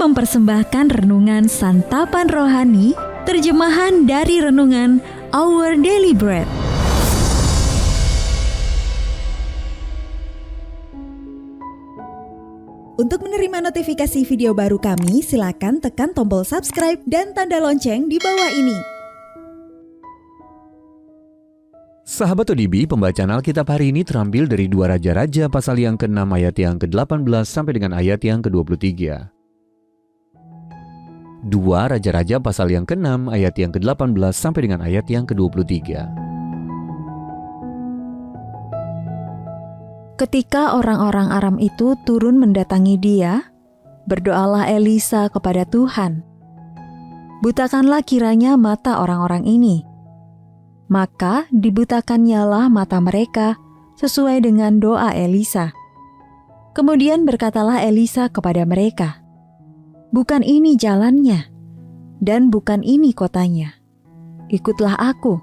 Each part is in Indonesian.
mempersembahkan renungan Santapan Rohani, terjemahan dari renungan Our Daily Bread. Untuk menerima notifikasi video baru kami, silakan tekan tombol subscribe dan tanda lonceng di bawah ini. Sahabat ODB, pembacaan Alkitab hari ini terambil dari 2 Raja-Raja pasal yang ke-6 ayat yang ke-18 sampai dengan ayat yang ke-23. 2 Raja-Raja pasal yang ke-6 ayat yang ke-18 sampai dengan ayat yang ke-23. Ketika orang-orang Aram itu turun mendatangi dia, berdoalah Elisa kepada Tuhan. Butakanlah kiranya mata orang-orang ini. Maka dibutakannyalah mata mereka sesuai dengan doa Elisa. Kemudian berkatalah Elisa kepada mereka, "Bukan ini jalannya, dan bukan ini kotanya. Ikutlah aku,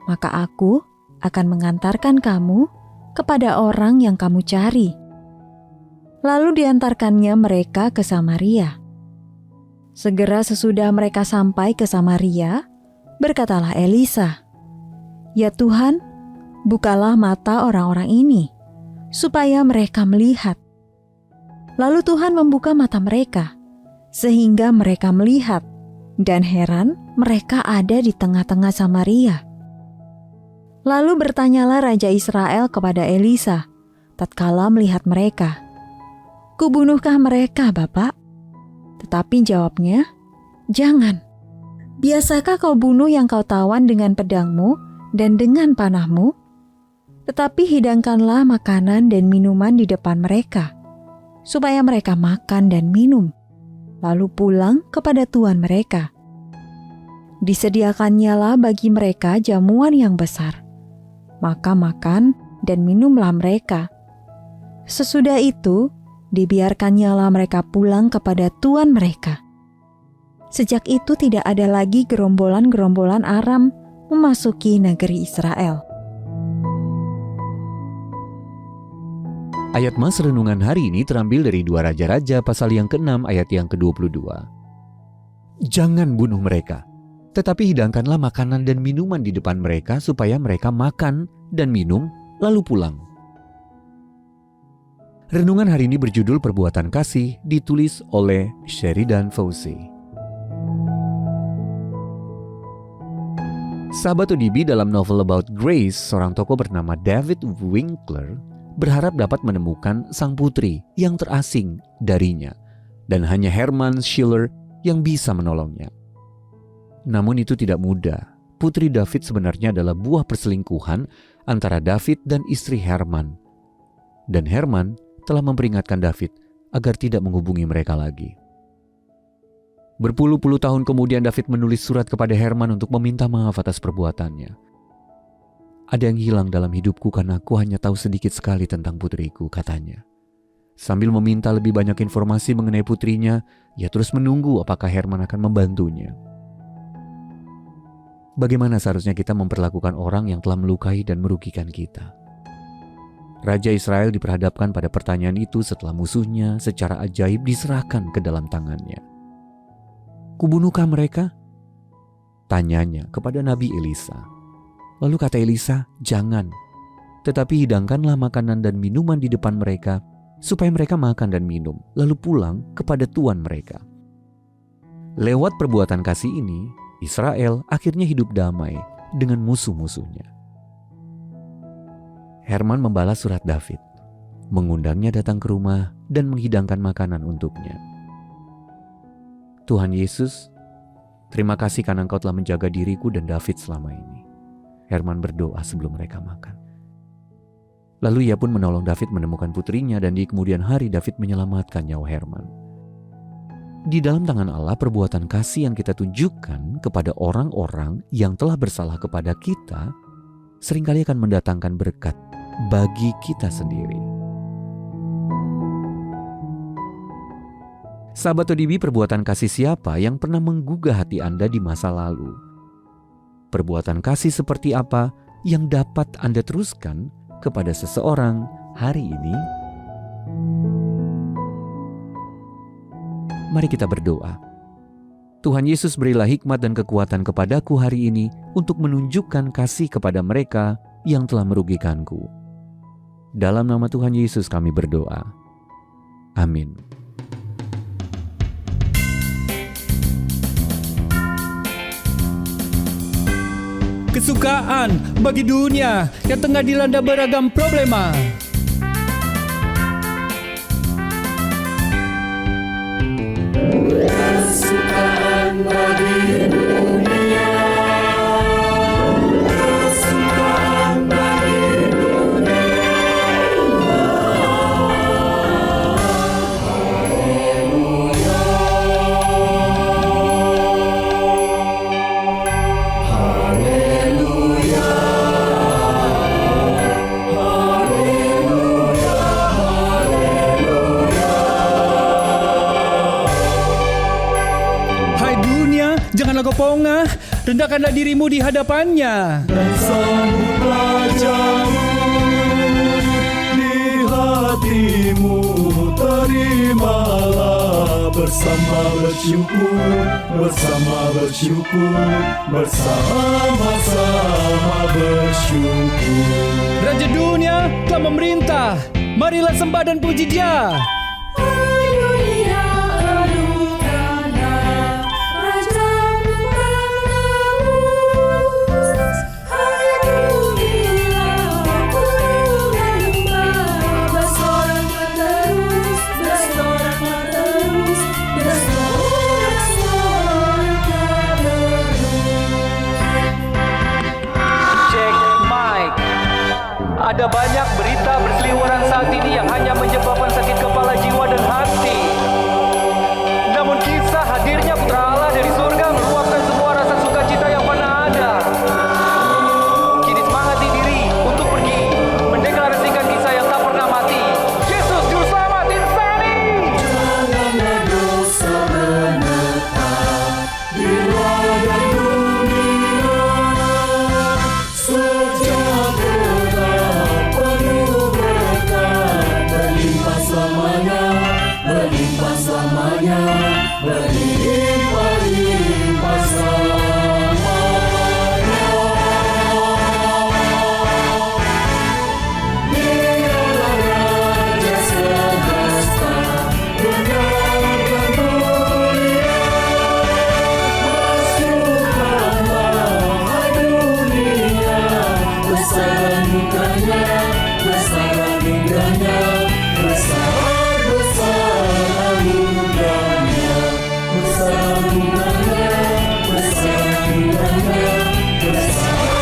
maka aku akan mengantarkan kamu kepada orang yang kamu cari." Lalu diantarkannya mereka ke Samaria. Segera sesudah mereka sampai ke Samaria, berkatalah Elisa, "Ya Tuhan, bukalah mata orang-orang ini, supaya mereka melihat." Lalu Tuhan membuka mata mereka, sehingga mereka melihat, dan heran mereka ada di tengah-tengah Samaria. Lalu bertanyalah Raja Israel kepada Elisa, tatkala melihat mereka, "Kubunuhkah mereka, Bapak?" Tetapi jawabnya, "Jangan. Biasakah kau bunuh yang kau tawan dengan pedangmu dan dengan panahmu? Tetapi hidangkanlah makanan dan minuman di depan mereka, supaya mereka makan dan minum, lalu pulang kepada tuan mereka. Disediakannyalah bagi mereka jamuan yang besar, maka makan dan minumlah mereka. Sesudah itu, dibiarkannyalah mereka pulang kepada tuan mereka. Sejak itu tidak ada lagi gerombolan-gerombolan Aram memasuki negeri Israel." Ayat mas renungan hari ini terambil dari 2 Raja-Raja pasal yang ke-6 ayat yang ke-22. Jangan bunuh mereka, tetapi hidangkanlah makanan dan minuman di depan mereka supaya mereka makan dan minum lalu pulang. Renungan hari ini berjudul Perbuatan Kasih, ditulis oleh Sheridan Fauzi. Sahabat ODB, dalam novel About Grace, seorang tokoh bernama David Winkler berharap dapat menemukan sang putri yang terasing darinya, dan hanya Herman Schiller yang bisa menolongnya. Namun itu tidak mudah. Putri David sebenarnya adalah buah perselingkuhan antara David dan istri Herman. Dan Herman telah memperingatkan David agar tidak menghubungi mereka lagi. Berpuluh-puluh tahun kemudian David menulis surat kepada Herman untuk meminta maaf atas perbuatannya. "Ada yang hilang dalam hidupku karena aku hanya tahu sedikit sekali tentang putriku," katanya. Sambil meminta lebih banyak informasi mengenai putrinya, ia terus menunggu apakah Herman akan membantunya. Bagaimana seharusnya kita memperlakukan orang yang telah melukai dan merugikan kita? Raja Israel diperhadapkan pada pertanyaan itu setelah musuhnya secara ajaib diserahkan ke dalam tangannya. "Kubunuhkah mereka?" tanyanya kepada Nabi Elisa. Lalu kata Elisa, "Jangan, tetapi hidangkanlah makanan dan minuman di depan mereka, supaya mereka makan dan minum, lalu pulang kepada tuan mereka." Lewat perbuatan kasih ini, Israel akhirnya hidup damai dengan musuh-musuhnya. Herman membalas surat David, mengundangnya datang ke rumah dan menghidangkan makanan untuknya. "Tuhan Yesus, terima kasih karena Engkau telah menjaga diriku dan David selama ini." Herman berdoa sebelum mereka makan. Lalu ia pun menolong David menemukan putrinya, dan di kemudian hari David menyelamatkan nyawa Herman. Di dalam tangan Allah, perbuatan kasih yang kita tunjukkan kepada orang-orang yang telah bersalah kepada kita seringkali akan mendatangkan berkat bagi kita sendiri. Sahabat ODB, perbuatan kasih siapa yang pernah menggugah hati Anda di masa lalu? Perbuatan kasih seperti apa yang dapat Anda teruskan kepada seseorang hari ini? Mari kita berdoa. Tuhan Yesus, berilah hikmat dan kekuatan kepadaku hari ini untuk menunjukkan kasih kepada mereka yang telah merugikanku. Dalam nama Tuhan Yesus kami berdoa. Amin. Kesukaan bagi dunia yang tengah dilanda beragam problema. Kesukaan bagi dunia, kesukaan bagi dunia. Haleluya, haleluya, haleluya, haleluya. Hai dunia, janganlah kau pongah, rendahkanlah dirimu di hadapannya. Dan sambutlah jamu di hatimu, terimalah bersama bersyukur, bersama-sama bersyukur. Raja dunia telah memerintah, marilah sembah dan puji Dia. Haleluya, anugerah Raja penebus. Haleluya, penuh nyembah, bersorak terus, bersorak terus, bersorak terus. Cek mic. Ada banyak berita berseliweran saat ini yang hanya menyebabkan sakit kepala jiwa dan hati. Namun kisah hadirnya Putra Allah dari surga meluapkan semua rasa sukacita yang pernah ada. Kini semangati diri untuk pergi mendeklarasikan kisah yang tak pernah mati. Yesus Juru Selamat insani. Janganlah dosa menetap di ladang dunia, sejahtera penuh berkat, berlimpah selamanya, berlimpah selamanya, berlimpah selamanya. Dialah Raja semesta, benar dan mulia. Bersyukurlah hai dunia, besar anugerahnya, besar anugerahnya, besar anugerahnya, besar anugerahnya, besar anugerahnya, besar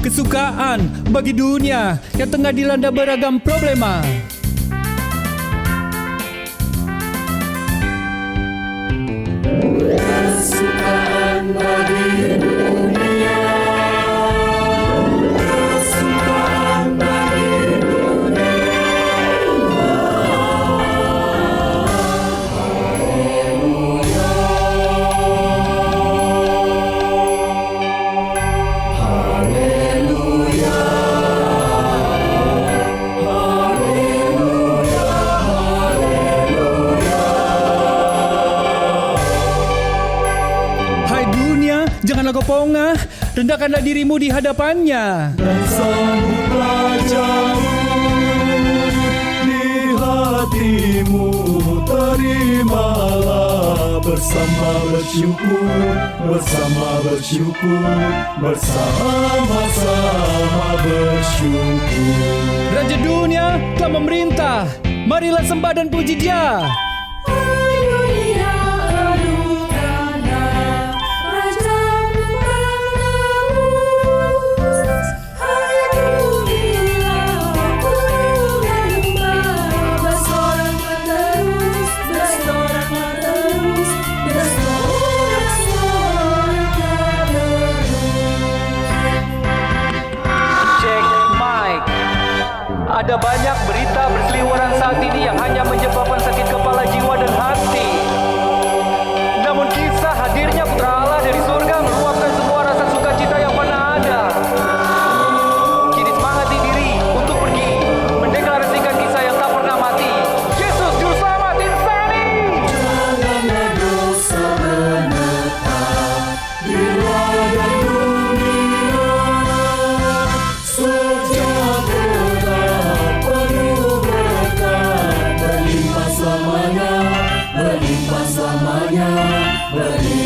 Kesukaan bagi dunia yang tengah dilanda beragam problema. kesukaan bagi dunia, kesukaan bagi dunia. Haleluya, haleluya, haleluya, haleluya. Hai dunia, janganlah kau pongah, rendahkanlah dirimu di hadapannya. Dan sambutlah jamu di hatimu, terimalah bersama bersyukur, bersama-sama bersyukur. Raja dunia telah memerintah. Marilah sembah dan puji Dia. Haleluya, Adonai, Raja penebus. Haleluya, puji dan nyembah, bersorak-menerus, bersorak-menerus, bersorak-menerus. Cek mic. Ada banyak berita berseliweran saat ini yang hanya menyebabkan sakit kepala jiwa dan hati. Namun kisah hadirnya Putra Allah dari surga meluapkan semua rasa sukacita yang pernah ada. Kini semangati diri untuk pergi mendeklarasikan kisah yang tak pernah mati. Yesus Juru Selamat insani. Janganlah dosa menetap di ladang dunia. Sejahtera penuh berkat, berlimpah selamanya, berlimpah selamanya, berlimpah